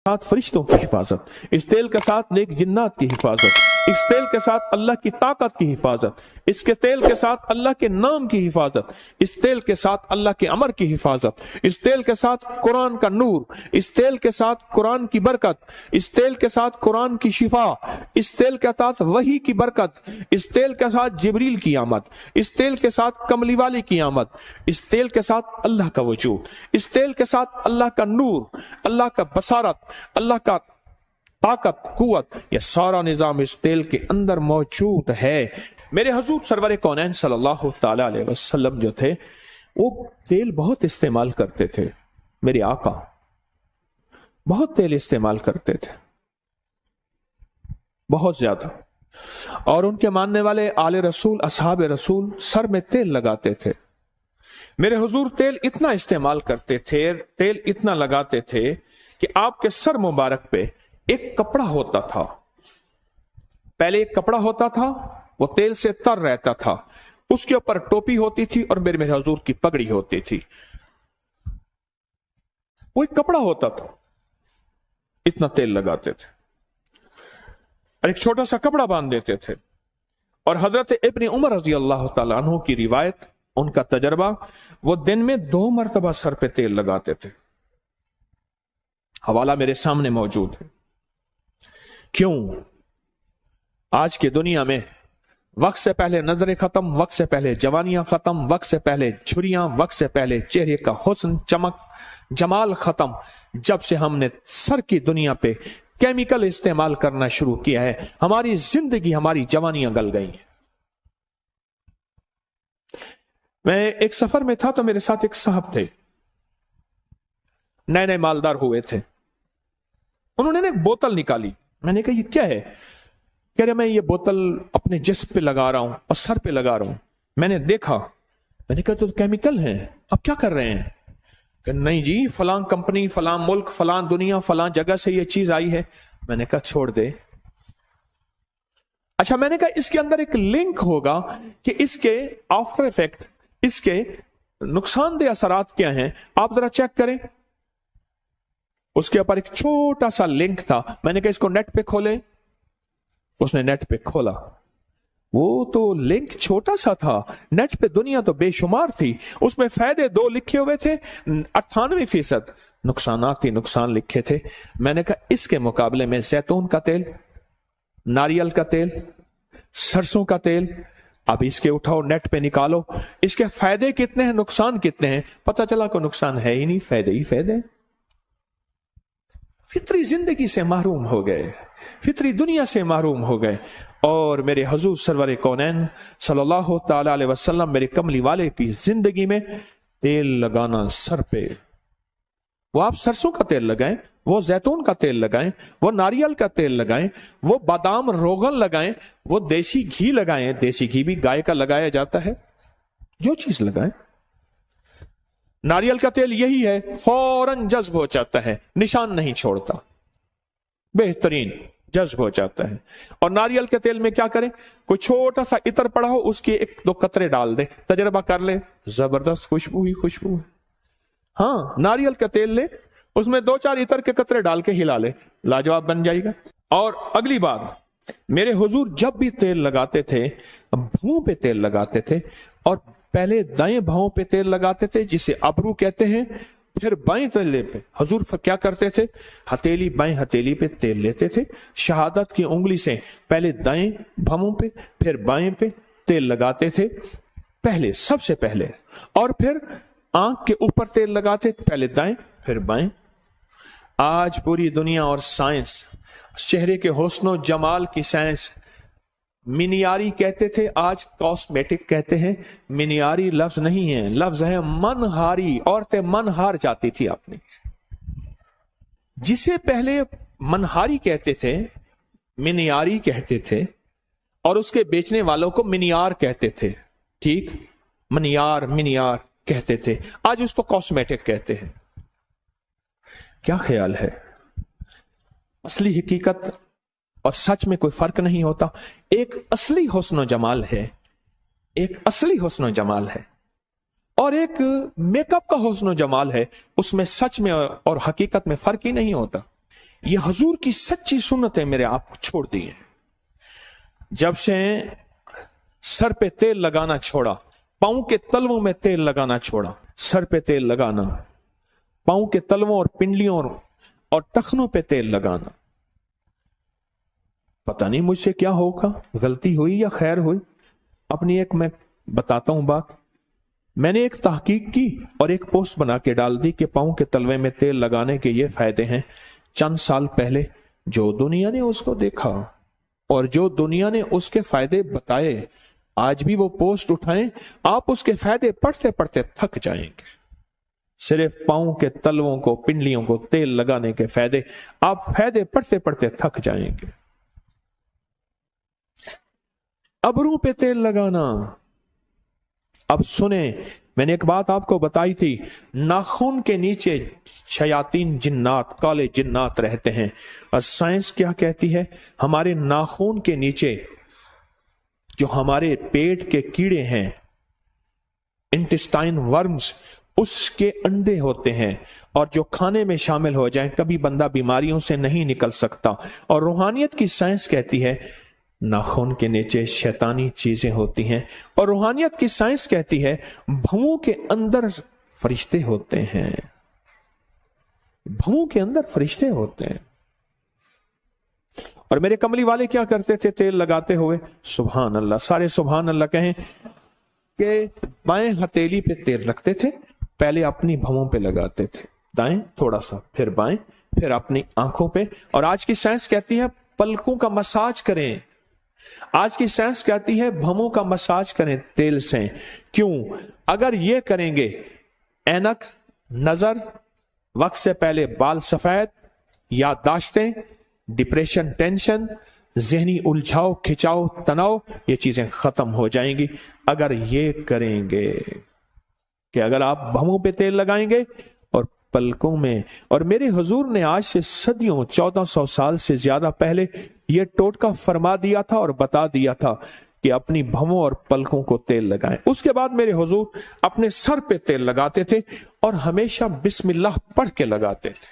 साथ फरिश्तों की हिफाजत, इस तेल के साथ नेक जिन्नात की हिफाजत, इस तेल के साथ अल्लाह की ताकत की हिफाजत, इसके तेल के साथ अल्लाह के नाम की हिफाजत, इस तेल के साथ अल्लाह के अमर की हिफाजत, इस तेल के साथ कुरान का नूर, इस तेल के साथ कुरान की बरकत, इस तेल के साथ कुरान की शिफा, इस तेल के साथ वही की बरकत, इस तेल के साथ जिब्रील की आमद, इस तेल के साथ कमली वाली की आमद, इस तेल के साथ अल्लाह का वजूद, इस तेल के साथ अल्लाह का नूर, अल्लाह का बसारत, अल्लाह का ताकत, कुव्वत, यह सारा निजाम इस तेल के अंदर मौजूद है। मेरे हुजूर सरवर कौनैन सल्लल्लाहु ताला अलैहि वसल्लम जो थे वो तेल बहुत इस्तेमाल करते थे। मेरे आका बहुत तेल इस्तेमाल करते थे, बहुत ज्यादा। और उनके मानने वाले आले रसूल, असहाब रसूल सर में तेल लगाते थे। मेरे हुजूर तेल इतना इस्तेमाल करते थे, तेल इतना लगाते थे कि आपके सर मुबारक पे एक कपड़ा होता था। पहले एक कपड़ा होता था, वो तेल से तर रहता था, उसके ऊपर टोपी होती थी और मेरे हुजूर की पगड़ी होती थी। वो एक कपड़ा होता था, इतना तेल लगाते थे और एक छोटा सा कपड़ा बांध देते थे। और हजरत इब्न उमर रजी अल्लाह तआला अन्हु की रिवायत, उनका तजर्बा, वो दिन में 2 मरतबा सर पे तेल लगाते थे। हवाला मेरे सामने मौजूद है। क्यों? आज की दुनिया में वक्त से पहले नजरें खत्म, वक्त से पहले जवानियां खत्म, वक्त से पहले झुर्रियां, वक्त से पहले चेहरे का हुस्न, चमक, जमाल खत्म। जब से हमने सर की दुनिया पे केमिकल इस्तेमाल करना शुरू किया है, हमारी जिंदगी, हमारी जवानियां गल गई हैं। मैं एक सफर में था तो मेरे साथ एक साहब थे, नए नए मालदार हुए थे। उन्होंने ना एक बोतल निकाली। मैंने कहा ये क्या है? कह रहे मैं ये बोतल अपने जिस्म पे लगा रहा हूं और सर पे लगा रहा हूं। मैंने देखा, मैंने कहा तो केमिकल है, अब क्या कर रहे हैं? कि नहीं जी, फलां कंपनी, फलां मुल्क, फलां दुनिया, फलां जगह से ये चीज आई है। मैंने कहा छोड़ दे। अच्छा, मैंने कहा इसके अंदर एक लिंक होगा कि इसके आफ्टर इफेक्ट, इसके नुकसानदेह असरात क्या हैं, आप जरा चेक करें। उसके ऊपर एक छोटा सा लिंक था। मैंने कहा इसको नेट पे खोले। उसने नेट पे खोला, वो तो लिंक छोटा सा था, नेट पे दुनिया तो बेशुमार थी। उसमें फायदे 2 लिखे हुए थे, 98% नुकसानात ही नुकसान लिखे थे। मैंने कहा इसके मुकाबले में जैतून का तेल, नारियल का तेल, सरसों का तेल, अब इसके उठाओ, नेट पे निकालो, इसके फायदे कितने हैं, नुकसान कितने हैं। पता चला कोई नुकसान है ही नहीं, फायदे ही फायदे। फितरी जिंदगी से महरूम हो गए, फितरी दुनिया से महरूम हो गए। और मेरे हुजूर सरवर कौनैन सल्लल्लाहु ताला अलैहि वसल्लम, मेरे कमली वाले की जिंदगी में तेल लगाना सर पे, वो आप सरसों का तेल लगाएं, वो जैतून का तेल लगाएं, वो नारियल का तेल लगाएं, वो बादाम रोगन लगाएं, वो देसी घी लगाएं। देसी घी भी गाय का लगाया जाता है, जो चीज लगाएं। नारियल का तेल यही है, फौरन जज्ब हो जाता है, निशान नहीं छोड़ता, बेहतरीन जज्ब हो जाता है। और नारियल के तेल में क्या करें, कोई छोटा सा इत्र पड़ा हो, उसके 1-2 कतरे डाल दे, तजर्बा कर ले, जबरदस्त खुशबू ही खुशबू है। हाँ, नारियल का तेल ले, उसमें 2-4 इत्र के कतरे डाल के हिला ले, लाजवाब बन जाएगा। और अगली बात, मेरे हुजूर जब भी तेल लगाते थे, भुओं पे तेल लगाते थे। और पहले दाएं भौं पे तेल लगाते थे, जिसे अबरू कहते हैं, फिर बाएं तले पे हुजूर क्या करते थे, हथेली, बाएं हथेली पे तेल लेते थे। शहादत की उंगली से पहले दाएं भौं पे, फिर बाएं पे तेल लगाते थे, पहले, सबसे पहले। और फिर आंख के ऊपर तेल लगाते, पहले दाएं फिर बाएं। आज पूरी दुनिया और साइंस, चेहरे के हुस्न जमाल की साइंस, मिनियारी कहते थे, आज कॉस्मेटिक कहते हैं। मिनियारी लफ्ज नहीं है, लफ्ज है मनहारी। औरतें मन हार जाती थी अपनी। जिसे पहले मनहारी कहते थे, मिनियारी कहते थे, और उसके बेचने वालों को मिनियार कहते थे। ठीक, मनियार, मिनियार कहते थे, आज उसको कॉस्मेटिक कहते हैं। क्या ख्याल है? असली हकीकत और सच में कोई फर्क नहीं होता। एक असली हुस्न जमाल है, एक असली हुस्न जमाल है, और एक मेकअप का हुस्न जमाल है। उसमें सच में और हकीकत में फर्क ही नहीं होता। ये हजूर की सच्ची सुन्नतें मेरे आप छोड़ दी हैं। जब से सर पे तेल लगाना छोड़ा, पांव के तलवों में तेल लगाना छोड़ा, सर पे तेल लगाना, पांव के तलवों और पिंडलियों और टखनों पे तेल लगाना, पता नहीं मुझसे क्या होगा, गलती हुई या खैर हुई। अपनी एक मैं बताता हूं बात। मैंने एक तहकीक की और एक पोस्ट बना के डाल दी कि पांव के तलवे में तेल लगाने के ये फायदे हैं। चंद साल पहले जो दुनिया ने उसको देखा और जो दुनिया ने उसके फायदे बताए, आज भी वो पोस्ट उठाएं, आप उसके फायदे पढ़ते पढ़ते थक जाएंगे। सिर्फ पांव के तलवों को, पिंडलियों को तेल लगाने के फायदे, आप फायदे पढ़ते पढ़ते थक जाएंगे। अबरू पे तेल लगाना। अब सुने, मैंने एक बात आपको बताई थी, नाखून के नीचे शयातीन जिन्नात, काले जिन्नात रहते हैं। और साइंस क्या कहती है, हमारे नाखून के नीचे जो हमारे पेट के कीड़े हैं, इंटेस्टाइन वर्म्स, उसके अंडे होते हैं और जो खाने में शामिल हो जाएं, कभी बंदा बीमारियों से नहीं निकल सकता। और रूहानियत की साइंस कहती है नाखून के नीचे शैतानी चीजें होती हैं, और रूहानियत की साइंस कहती है भवों के अंदर फरिश्ते होते हैं, भवों के अंदर फरिश्ते होते हैं। और मेरे कमली वाले क्या करते थे तेल लगाते हुए? सुभान अल्लाह, सारे सुभान अल्लाह कहें, कि बाएं हथेली पे तेल रखते थे, पहले अपनी भवों पे लगाते थे, दाएं थोड़ा सा, फिर बाएं, फिर अपनी आंखों पे। और आज की साइंस कहती है पलकों का मसाज करें, आज की साइंस कहती है भवों का मसाज करें तेल से। क्यों? अगर ये करेंगे, ऐनक, नजर, वक्त से पहले बाल सफेद, याददाश्तें, डिप्रेशन, टेंशन, जहनी उलझाव, खिंचाव, तनाव, ये चीजें खत्म हो जाएंगी अगर ये करेंगे कि अगर आप भवों पे तेल लगाएंगे और पलकों में। और मेरे हुजूर ने आज से सदियों, 1400 साल से ज्यादा पहले ये टोटका फरमा दिया था और बता दिया था कि अपनी भवों और पलकों को तेल लगाएं। उसके बाद मेरे हुजूर अपने सर पे तेल लगाते थे और हमेशा बिस्मिल्लाह पढ़ के लगाते थे।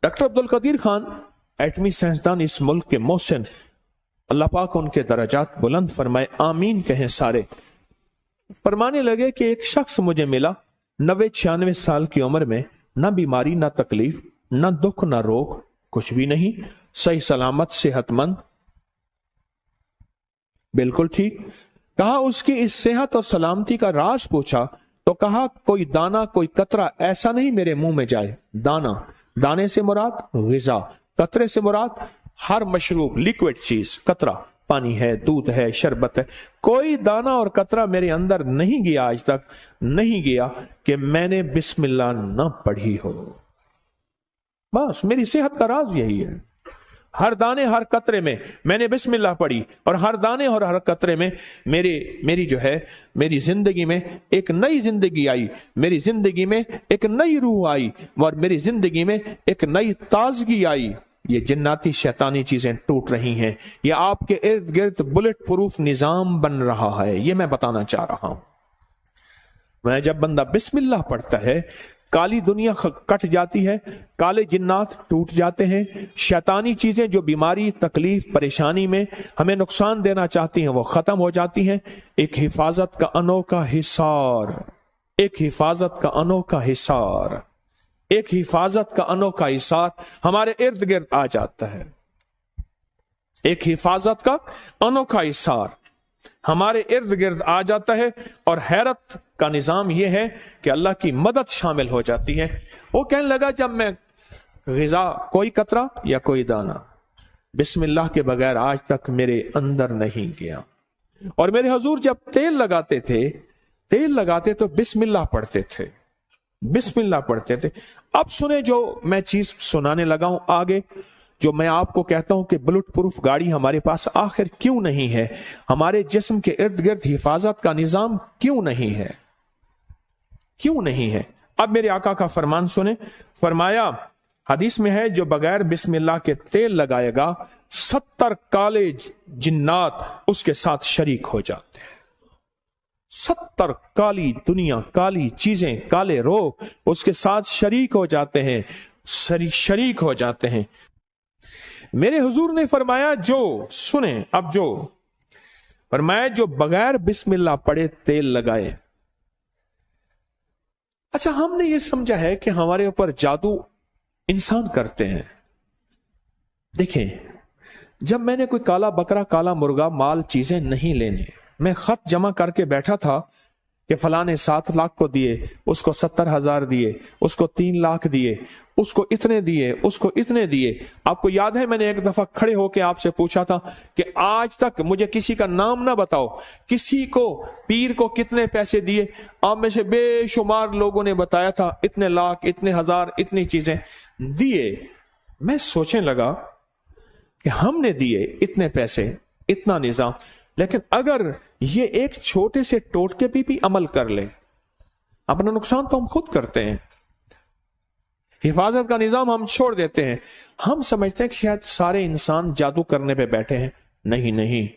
डॉक्टर अब्दुल कदीर खान, एटमी साइंसदान इस मुल्क के मोहसिन, अल्लाह पाक उनके दर्जात बुलंद फरमाए, आमीन कहें सारे, फरमाने लगे कि एक शख्स मुझे मिला 90-96 साल की उम्र में, ना बीमारी, ना तकलीफ, ना दुख, ना रोग, कुछ भी नहीं, सही सलामत, सेहतमंद, बिल्कुल ठीक। कहा उसकी इस सेहत और सलामती का राज पूछा तो कहा कोई दाना, कोई कतरा ऐसा नहीं मेरे मुंह में जाए। दाना, दाने से मुराद ग़िज़ा, कतरे से मुराद हर मशरूब, लिक्विड चीज, कतरा पानी है, दूध है, शरबत है, कोई दाना और कतरा मेरे अंदर नहीं गया, आज तक नहीं गया कि मैंने बिस्मिल्लाह न पढ़ी हो। बस मेरी सेहत का राज यही है। हर दाने हर कतरे में मैंने बिस्मिल्लाह पढ़ी और हर दाने और हर कतरे में मेरी जिंदगी में एक नई जिंदगी आई, मेरी जिंदगी में एक नई रूह आई और मेरी जिंदगी में एक नई ताजगी आई। ये जिन्नाती शैतानी चीजें टूट रही हैं, ये आपके इर्द गिर्द बुलेट प्रूफ निजाम बन रहा है, ये मैं बताना चाह रहा हूं। मैं जब बंदा बिस्मिल्लाह पढ़ता है, काली दुनिया कट जाती है, काले जिन्नात टूट जाते हैं, शैतानी चीजें जो बीमारी, तकलीफ, परेशानी में हमें नुकसान देना चाहती हैं वो खत्म हो जाती हैं। एक हिफाजत का अनोखा हिसार, एक हिफाजत का अनोखा हिसार, एक हिफाजत का अनोखा हिसार हमारे इर्द गिर्द आ जाता है। एक हिफाजत का अनोखा हिसार हमारे इर्द गिर्द आ जाता है और हैरत का निजाम यह है कि अल्लाह की मदद शामिल हो जाती है। वो कहने लगा जब मैं ग़िज़ा, कोई कतरा या कोई दाना बिस्मिल्लाह के बगैर आज तक मेरे अंदर नहीं गया। और मेरे हुजूर जब तेल लगाते तो बिस्मिल्लाह पढ़ते थे, बिस्मिल्लाह पढ़ते थे। अब सुने जो मैं चीज सुनाने लगा हूं आगे, जो मैं आपको कहता हूं कि बुलेट प्रूफ गाड़ी हमारे पास आखिर क्यों नहीं है, हमारे जिस्म के इर्द गिर्द हिफाजत का निजाम क्यों नहीं है, क्यों नहीं है। अब मेरे आका का फरमान सुने, फरमाया हदीस में है जो बगैर बिस्मिल्लाह के तेल लगाएगा 70 काले जिन्नात उसके साथ शरीक हो जाते हैं। 70 काली दुनिया, काली चीजें, काले रोग उसके साथ शरीक हो जाते हैं। शरीक हो जाते हैं। मेरे हुजूर ने फरमाया, जो सुने अब, जो फरमाया जो बगैर बिस्मिल्लाह पढ़े तेल लगाए। अच्छा, हमने ये समझा है कि हमारे ऊपर जादू इंसान करते हैं। देखें, जब मैंने कोई काला बकरा, काला मुर्गा, माल, चीजें नहीं लेने, मैं खत जमा करके बैठा था कि फलाने 7 लाख को दिए, उसको 70,000 दिए, उसको 3 लाख दिए, उसको इतने दिए, उसको इतने दिए। आपको याद है मैंने एक दफा खड़े होकर आपसे पूछा था कि आज तक मुझे किसी का नाम ना बताओ, किसी को, पीर को कितने पैसे दिए। आप में से बेशुमार लोगों ने बताया था इतने लाख, इतने हजार, इतनी चीजें दिए। मैं सोचने लगा कि हमने दिए इतने पैसे, इतना निजाम, लेकिन अगर ये एक छोटे से टोटके पे भी अमल कर ले, अपना नुकसान तो हम खुद करते हैं। हिफाजत का निजाम हम छोड़ देते हैं। हम समझते हैं कि शायद सारे इंसान जादू करने पे बैठे हैं। नहीं नहीं,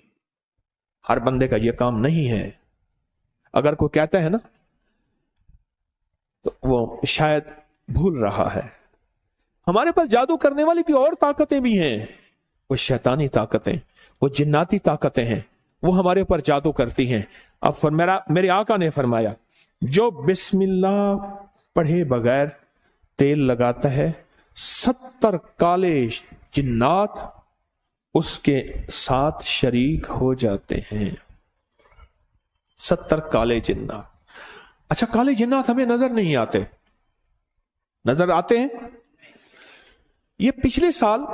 हर बंदे का यह काम नहीं है। अगर कोई कहता है ना, तो वो शायद भूल रहा है। हमारे पास जादू करने वाली भी और ताकतें भी हैं। वो शैतानी ताकतें, वो जिन्नाती ताकतें हैं, वो हमारे ऊपर जादू करती हैं। अब मेरे आका ने फरमाया, जो बिस्मिल्लाह पढ़े बगैर तेल लगाता है, 70 काले जिन्नात उसके साथ शरीक हो जाते हैं। 70 काले जिन्नात। अच्छा, काले जिन्नात हमें नजर नहीं आते, नजर आते हैं। ये पिछले साल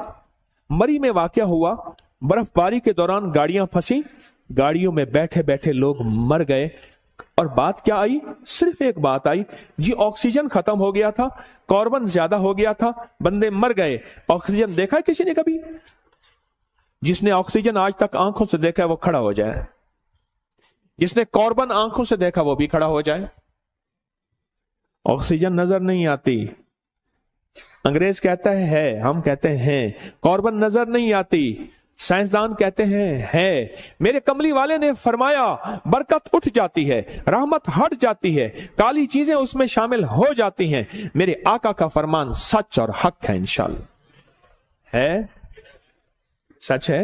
मरी में वाकया हुआ। बर्फबारी के दौरान गाड़ियां फंसी, गाड़ियों में बैठे बैठे लोग मर गए। और बात क्या आई? सिर्फ एक बात आई जी, ऑक्सीजन खत्म हो गया था, कार्बन ज्यादा हो गया था, बंदे मर गए। ऑक्सीजन देखा है किसी ने कभी? जिसने ऑक्सीजन आज तक आंखों से देखा है वो खड़ा हो जाए, जिसने कार्बन आंखों से देखा वो भी खड़ा हो जाए। ऑक्सीजन नजर नहीं आती, अंग्रेज कहता है, हम कहते हैं। कार्बन नजर नहीं आती, साइंसदान कहते हैं है। मेरे कमली वाले ने फरमाया, बरकत उठ जाती है, रहमत हट जाती है, काली चीजें उसमें शामिल हो जाती हैं। मेरे आका का फरमान सच और हक है, इंशाअल्लाह है, सच है।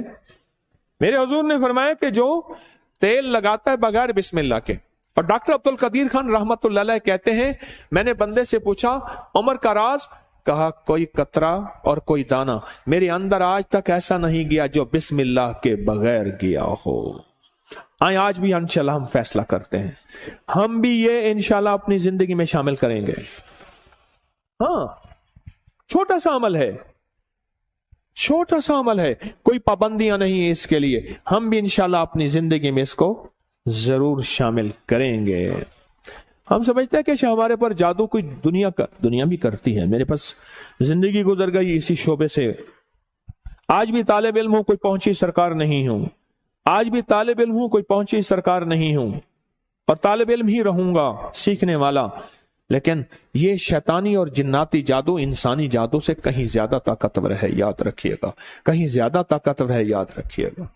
मेरे हुजूर ने फरमाया कि जो तेल लगाता है बगैर बिस्मिल्लाह के। और डॉक्टर अब्दुल कदीर खान रहमतुल्लाह अलैह कहते हैं, मैंने बंदे से पूछा उम्र का राज, कहा कोई कतरा और कोई दाना मेरे अंदर आज तक ऐसा नहीं गया जो बिस्मिल्लाह के बगैर गया हो। आज भी इंशाल्लाह हम फैसला करते हैं, हम भी ये इंशाल्लाह अपनी जिंदगी में शामिल करेंगे। हाँ, छोटा सा अमल है, छोटा सा अमल है, कोई पाबंदियां नहीं है इसके लिए। हम भी इंशाल्लाह अपनी जिंदगी में इसको जरूर शामिल करेंगे। हम समझते हैं कि हमारे पर जादू कोई दुनिया भी करती है। मेरे पास जिंदगी गुजर गई इसी शोबे से। आज भी तालिब इल्म हूं, कोई पहुंची सरकार नहीं हूं। आज भी तालिब इल्म हूं, कोई पहुंची सरकार नहीं हूं, और तालिब इल्म ही रहूंगा, सीखने वाला। लेकिन ये शैतानी और जिन्नाती जादू इंसानी जादू से कहीं ज्यादा ताकतवर है, याद रखिएगा। कहीं ज्यादा ताकतवर है, याद रखिएगा।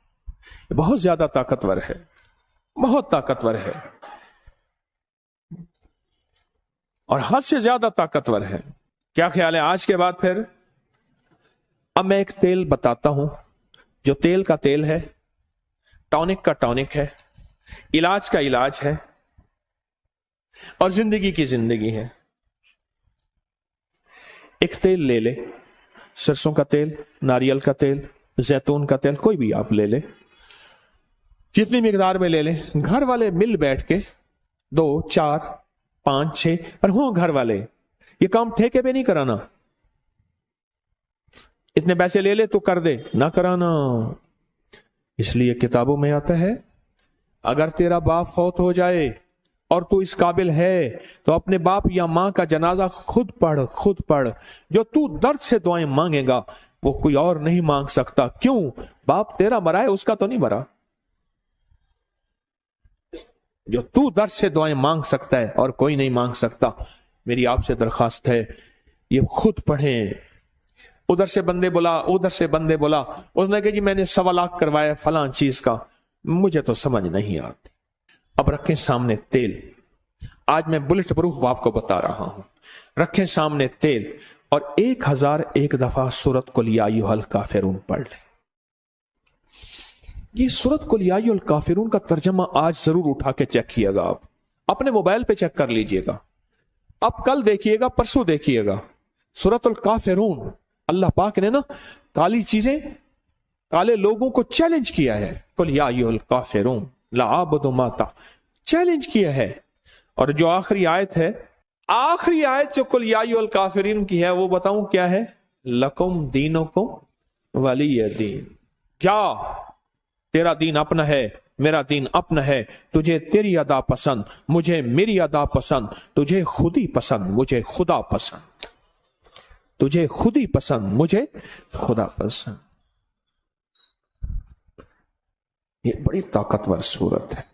बहुत ज्यादा ताकतवर है, बहुत ताकतवर है, और हद से ज्यादा ताकतवर है। क्या ख्याल है आज के बाद? फिर अब मैं एक तेल बताता हूं, जो तेल का तेल है, टॉनिक का टॉनिक है, इलाज का इलाज है, और जिंदगी की जिंदगी है। एक तेल ले ले, सरसों का तेल, नारियल का तेल, जैतून का तेल, कोई भी आप ले ले, जितनी मिकदार में ले ले। घर वाले मिल बैठ के 2, 4, 5, 6 पर हो घर वाले, ये काम ठेके पे नहीं कराना। इतने पैसे ले ले तो कर दे, ना कराना। इसलिए किताबों में आता है, अगर तेरा बाप फौत हो जाए और तू इस काबिल है तो अपने बाप या मां का जनाजा खुद पढ़, खुद पढ़। जो तू दर्द से दुआएं मांगेगा वो कोई और नहीं मांग सकता। क्यों? बाप तेरा मरा है, उसका तो नहीं मरा। जो तू दर्द से दुआएं मांग सकता है और कोई नहीं मांग सकता। मेरी आपसे दरखास्त है, ये खुद पढ़ें। उधर से बंदे बोला, उधर से बंदे बोला, उसने कहा जी मैंने 1.25 लाख करवाया फलां चीज का, मुझे तो समझ नहीं आती। अब रखें सामने तेल, आज मैं बुलेट प्रूफ आपको बता रहा हूं। रखें सामने तेल, اور 1001 दफा सूरत कुल या अय्युहल काफिरून पढ़ लें। ये सूरत कुल या अय्युहल काफिरून का तर्जमा आज जरूर उठा के चेक कीजिएगा, आप अपने मोबाइल पे चेक कर लीजिएगा, अब कल देखिएगा, परसों देखिएगा। सूरतुल काफिरून, अल्लाह पाक ने ना काली चीजें, काले लोगों को चैलेंज किया है। कुल या अय्युहल काफिरून ला अअबुदु मा चैलेंज किया है। और जो आखिरी आयत है, आखिरी आयत जो कुल या अय्युहल काफिरीन की है, वो बताऊं क्या है? लकुम दीनुकुम वलिय दीन। जा, तेरा दीन अपना है, मेरा दीन अपना है। तुझे तेरी अदा पसंद, मुझे मेरी अदा पसंद। तुझे खुद ही पसंद, मुझे खुदा पसंद। तुझे खुद ही पसंद, मुझे खुदा पसंद। ये बड़ी ताकतवर सूरत है,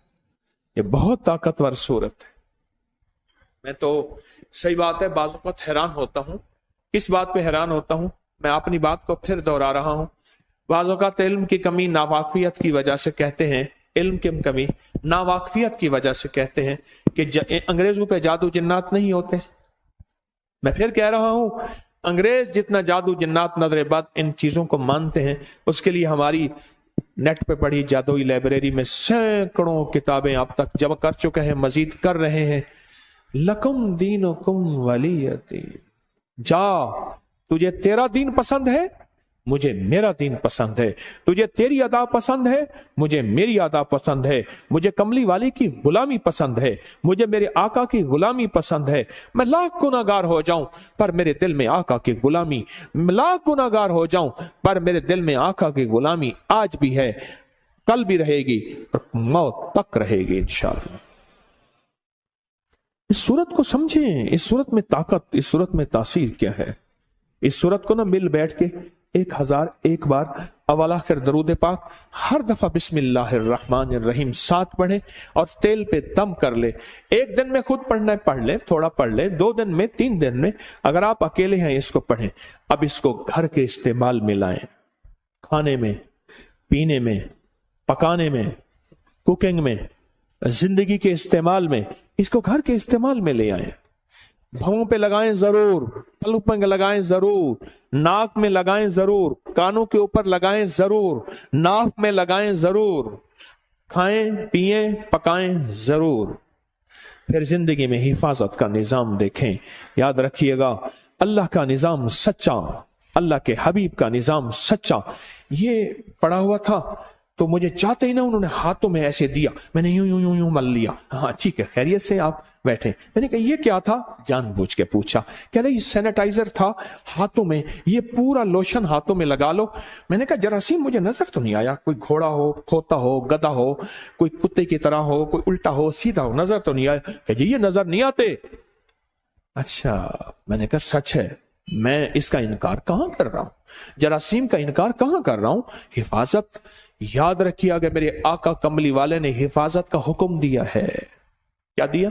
ये बहुत ताकतवर सूरत है। मैं तो सही बात है बाज़ वक़्त हैरान होता हूं। किस बात पे हैरान होता हूं? मैं अपनी बात को फिर दोहरा रहा हूं। बाज़ वक़्त इल्म की कमी, नावाकफियत की वजह से कहते हैं, इल्म की कमी नावाकफियत की वजह से कहते हैं कि अंग्रेजों पे जादू जिन्नात नहीं होते। मैं फिर कह रहा हूं, अंग्रेज जितना जादू जिन्नात नजर बद इन चीजों को मानते हैं, उसके लिए हमारी नेट पे पढ़ी जादुई लाइब्रेरी में सैकड़ों किताबें अब तक जमा कर चुके हैं, मजीद कर रहे हैं। लकुम दीनुकुम वलिय दीन। जा, तुझे तेरा दीन पसंद है, मुझे मेरा दीन पसंद है। तुझे तेरी अदा पसंद है, मुझे मेरी अदा पसंद है। मुझे कमली वाली की गुलामी पसंद है, मुझे मेरे आका की गुलामी पसंद है। मैं लाख गुनाहगार हो जाऊं पर मेरे दिल में आका की गुलामी, लाख गुनाहगार हो जाऊं पर मेरे दिल में आका की गुलामी आज भी है, कल भी रहेगी और मौत तक रहेगी इंशाअल्लाह। इस सूरत को समझें, इस सूरत में ताकत, इस सूरत में तासीर क्या है। इस सूरत को ना मिल बैठ के 1001 बार अव्वल आखिर दरूद पाक हर दफा बिस्मिल्लाहिर्रहमानिर्रहीम 7 पढ़े और तेल पे दम कर ले। एक दिन में खुद पढ़ना है पढ़ ले, थोड़ा पढ़ ले, 2 दिन में, 3 दिन में, अगर आप अकेले हैं इसको पढ़ें। अब इसको घर के इस्तेमाल में लाएं, खाने में, पीने में, पकाने में, कुकिंग में, जिंदगी के इस्तेमाल में, इसको घर के इस्तेमाल में ले आए। भवों पे लगाएं जरूर, पलक पे लगाएं जरूर, नाक में लगाएं जरूर, कानों के ऊपर लगाएं जरूर, नाक में लगाएं जरूर, खाएं पिएं पकाएं जरूर। फिर जिंदगी में हिफाजत का निजाम देखें। याद रखिएगा, अल्लाह का निजाम सच्चा, अल्लाह के हबीब का निजाम सच्चा। ये पड़ा हुआ था तो मुझे चाहते ही ना उन्होंने हाथों में ऐसे दिया, मैंने यूं यूं यूं यूं मल लिया। हाँ ठीक है, खैरियत से आप बैठे। मैंने कहा ये क्या था? जानबूझ के पूछा। कह रहे ये सैनिटाइजर था हाथों में, ये पूरा लोशन हाथों में लगा लो। मैंने कहा जरासीम मुझे नजर तो नहीं आया, कोई घोड़ा हो, खोता हो, गधा हो, कोई कुत्ते की तरह हो, कोई उल्टा हो, सीधा हो, नजर तो नहीं आया। कह जी ये नजर नहीं आते। अच्छा, मैंने कहा सच है, मैं इसका इनकार कहां कर रहा हूं, जरासीम का इनकार कहां कर रहा हूं। हिफाजत, याद रखिए, अगर मेरे आका कमली वाले ने हिफाजत का हुक्म दिया है, क्या दिया?